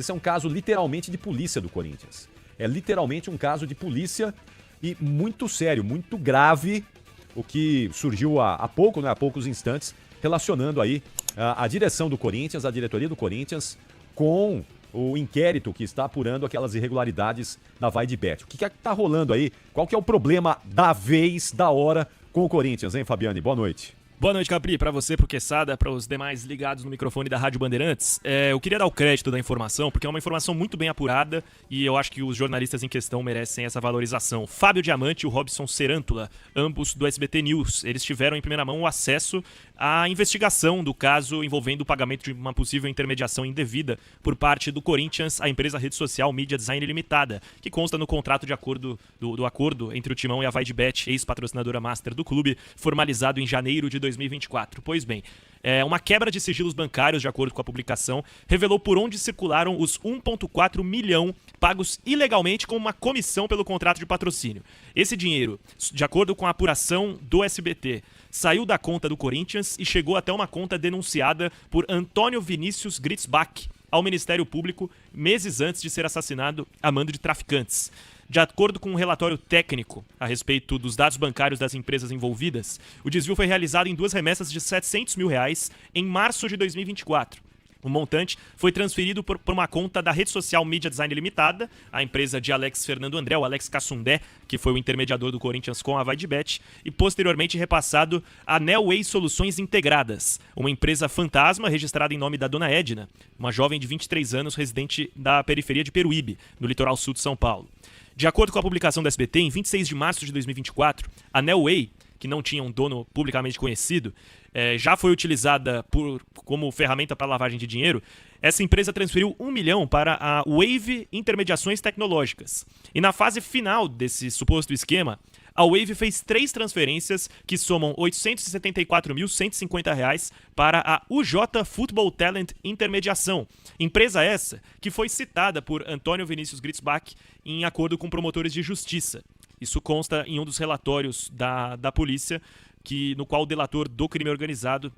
Esse é um caso literalmente de polícia do Corinthians. É literalmente um caso de polícia e muito sério, muito grave, o que surgiu há pouco, né, há poucos instantes, relacionando aí a direção do Corinthians, a diretoria do Corinthians, com o inquérito que está apurando aquelas irregularidades na Vai de Bet. O que está rolando aí? Qual que é o problema da vez, da hora com o Corinthians, hein, Fabiane? Boa noite. Boa noite, Capri, para você, pro Quesada, para os demais ligados no microfone da Rádio Bandeirantes. Eu queria dar o crédito da informação, porque é uma informação muito bem apurada e eu acho que os jornalistas em questão merecem essa valorização. Fábio Diamante e o Robson Serântula, ambos do SBT News, eles tiveram em primeira mão o acesso à investigação do caso envolvendo o pagamento de uma possível intermediação indevida por parte do Corinthians à empresa rede social Mídia Design Limitada, que consta no contrato de acordo do acordo entre o Timão e a Vai de Bet, ex-patrocinadora master do clube, formalizado em janeiro de 2024. Pois bem, uma quebra de sigilos bancários, de acordo com a publicação, revelou por onde circularam os 1,4 milhão pagos ilegalmente como uma comissão pelo contrato de patrocínio. Esse dinheiro, de acordo com a apuração do SBT, saiu da conta do Corinthians e chegou até uma conta denunciada por Antônio Vinícius Gritzbach ao Ministério Público meses antes de ser assassinado a mando de traficantes. De acordo com um relatório técnico a respeito dos dados bancários das empresas envolvidas, o desvio foi realizado em 2 remessas de R$700 mil em março de 2024. O montante foi transferido por uma conta da rede social Mídia Design Limitada, a empresa de Alex Fernando André, o Alex Cassundé, que foi o intermediador do Corinthians com a Vai de Bet, e posteriormente repassado a Nelway Soluções Integradas, uma empresa fantasma registrada em nome da dona Edna, uma jovem de 23 anos residente da periferia de Peruíbe, no litoral sul de São Paulo. De acordo com a publicação do SBT, em 26 de março de 2024, a Nelway, que não tinha um dono publicamente conhecido, já foi utilizada como ferramenta para lavagem de dinheiro. Essa empresa transferiu 1 milhão para a Wave Intermediações Tecnológicas. E na fase final desse suposto esquema, a Wave fez 3 transferências que somam R$ 874.150 para a UJ Football Talent Intermediação. Empresa essa que foi citada por Antônio Vinícius Gritzbach em acordo com promotores de justiça. Isso consta em um dos relatórios da polícia, no qual o delator do crime organizado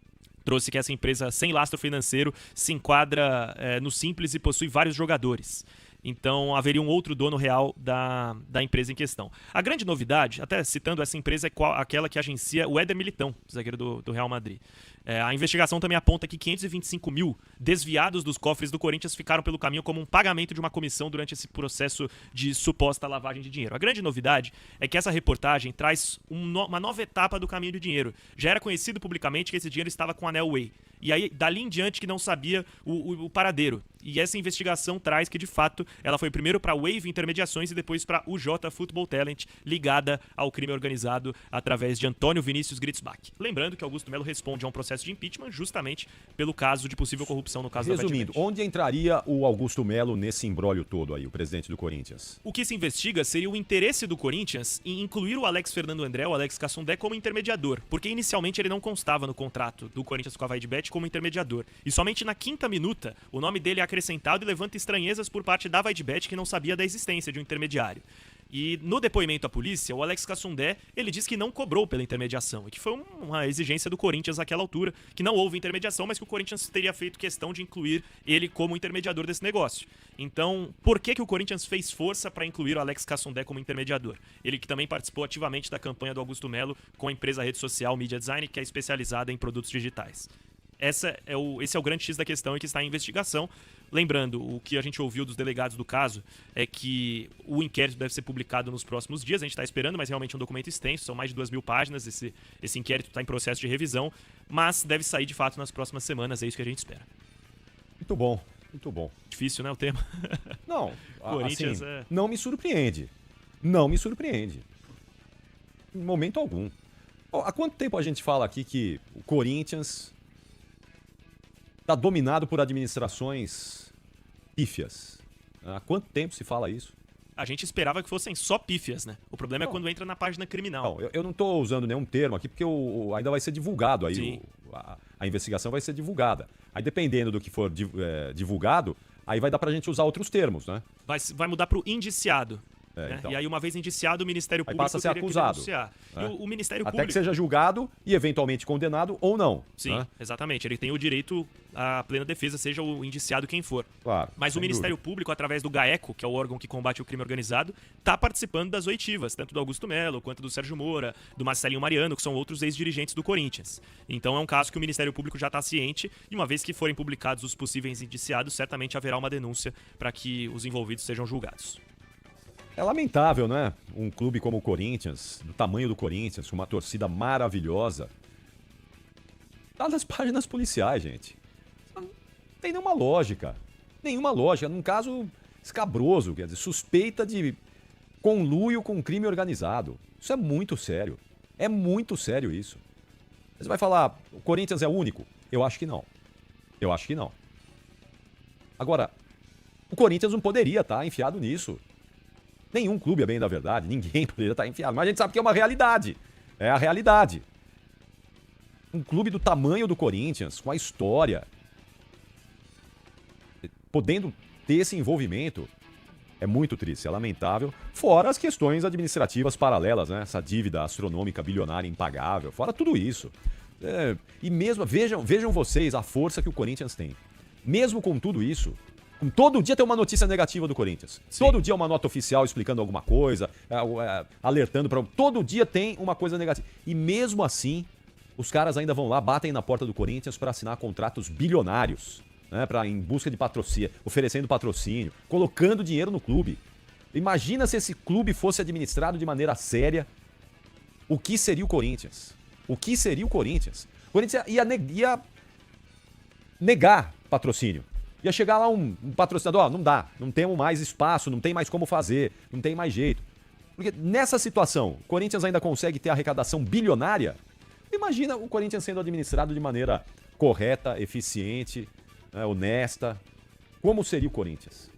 trouxe que essa empresa sem lastro financeiro se enquadra no Simples e possui vários jogadores. Então haveria um outro dono real da empresa em questão. A grande novidade, até citando essa empresa, é aquela que agencia o Éder Militão, zagueiro do Real Madrid. A investigação também aponta que 525 mil desviados dos cofres do Corinthians ficaram pelo caminho como um pagamento de uma comissão durante esse processo de suposta lavagem de dinheiro. A grande novidade é que essa reportagem traz uma nova etapa do caminho do dinheiro. Já era conhecido publicamente que esse dinheiro estava com a Nelway. E aí, dali em diante, que não sabia o paradeiro. E essa investigação traz que, de fato, ela foi primeiro para a Wave Intermediações e depois para a UJ Football Talent, ligada ao crime organizado através de Antônio Vinícius Gritzbach. Lembrando que Augusto Melo responde a um processo de impeachment justamente pelo caso de possível corrupção no caso da Vai de Bet. Resumindo, onde entraria o Augusto Melo nesse imbróglio todo aí, o presidente do Corinthians? O que se investiga seria o interesse do Corinthians em incluir o Alex Fernando André, o Alex Cassundé, como intermediador, porque inicialmente ele não constava no contrato do Corinthians com a Vai de Bet como intermediador. E somente na 5ª minuta, o nome dele é acrescentado e levanta estranhezas por parte da Vai de Bet, que não sabia da existência de um intermediário. E no depoimento à polícia, o Alex Cassundé, ele diz que não cobrou pela intermediação, e que foi uma exigência do Corinthians naquela altura, que não houve intermediação, mas que o Corinthians teria feito questão de incluir ele como intermediador desse negócio. Então, por que o Corinthians fez força para incluir o Alex Cassundé como intermediador? Ele que também participou ativamente da campanha do Augusto Melo com a empresa rede social Mídia Design, que é especializada em produtos digitais. Esse é o grande X da questão e que está em investigação. Lembrando, o que a gente ouviu dos delegados do caso é que o inquérito deve ser publicado nos próximos dias. A gente está esperando, mas realmente é um documento extenso, são mais de 2.000 páginas. Esse inquérito está em processo de revisão, mas deve sair de fato nas próximas semanas, é isso que a gente espera. Muito bom, muito bom. Difícil, né, o tema? Não, Corinthians assim, não me surpreende. Não me surpreende. Em momento algum. Há quanto tempo a gente fala aqui que o Corinthians está dominado por administrações pífias? Há quanto tempo se fala isso? A gente esperava que fossem só pífias, né? O problema é quando entra na página criminal. Não, eu não estou usando nenhum termo aqui, porque ainda vai ser divulgado aí. A investigação vai ser divulgada. Aí, dependendo do que for divulgado, aí vai dar pra gente usar outros termos, né? Vai mudar pro indiciado. né? Então. E aí, uma vez indiciado, o Ministério Aí Público passa a ser teria que acusado, denunciar. né? E o Ministério Até Público... que seja julgado e eventualmente condenado ou não. Sim, né? exatamente. Ele tem o direito à plena defesa, seja o indiciado quem for. Claro. Mas o Ministério Público, através do GAECO, que é o órgão que combate o crime organizado, está participando das oitivas, tanto do Augusto Melo, quanto do Sérgio Moura, do Marcelinho Mariano, que são outros ex-dirigentes do Corinthians. Então é um caso que o Ministério Público já está ciente, e uma vez que forem publicados os possíveis indiciados, certamente haverá uma denúncia para que os envolvidos sejam julgados. É lamentável, né? Um clube como o Corinthians, do tamanho do Corinthians, com uma torcida maravilhosa, tá nas páginas policiais, gente. Não tem nenhuma lógica. Nenhuma lógica. Num caso escabroso, quer dizer, suspeita de conluio com crime organizado. Isso é muito sério. É muito sério isso. Você vai falar, o Corinthians é o único? Eu acho que não. Eu acho que não. Agora, o Corinthians não poderia estar enfiado nisso. Nenhum clube, é bem da verdade, ninguém poderia estar enfiado. Mas a gente sabe que é uma realidade. É a realidade. Um clube do tamanho do Corinthians, com a história, podendo ter esse envolvimento, é muito triste, é lamentável. Fora as questões administrativas paralelas, né? Essa dívida astronômica, bilionária, impagável. Fora tudo isso. E mesmo, vejam vocês a força que o Corinthians tem. Mesmo com tudo isso, todo dia tem uma notícia negativa do Corinthians. Sim. Todo dia uma nota oficial explicando alguma coisa, alertando para... Todo dia tem uma coisa negativa. E mesmo assim, os caras ainda vão lá, batem na porta do Corinthians para assinar contratos bilionários, né, em busca de patrocínio, oferecendo patrocínio, colocando dinheiro no clube. Imagina se esse clube fosse administrado de maneira séria. O que seria o Corinthians? O que seria o Corinthians? O Corinthians ia negar patrocínio. Ia chegar lá um patrocinador, não dá, não temos mais espaço, não tem mais como fazer, não tem mais jeito. Porque nessa situação, o Corinthians ainda consegue ter arrecadação bilionária? Imagina o Corinthians sendo administrado de maneira correta, eficiente, honesta. Como seria o Corinthians?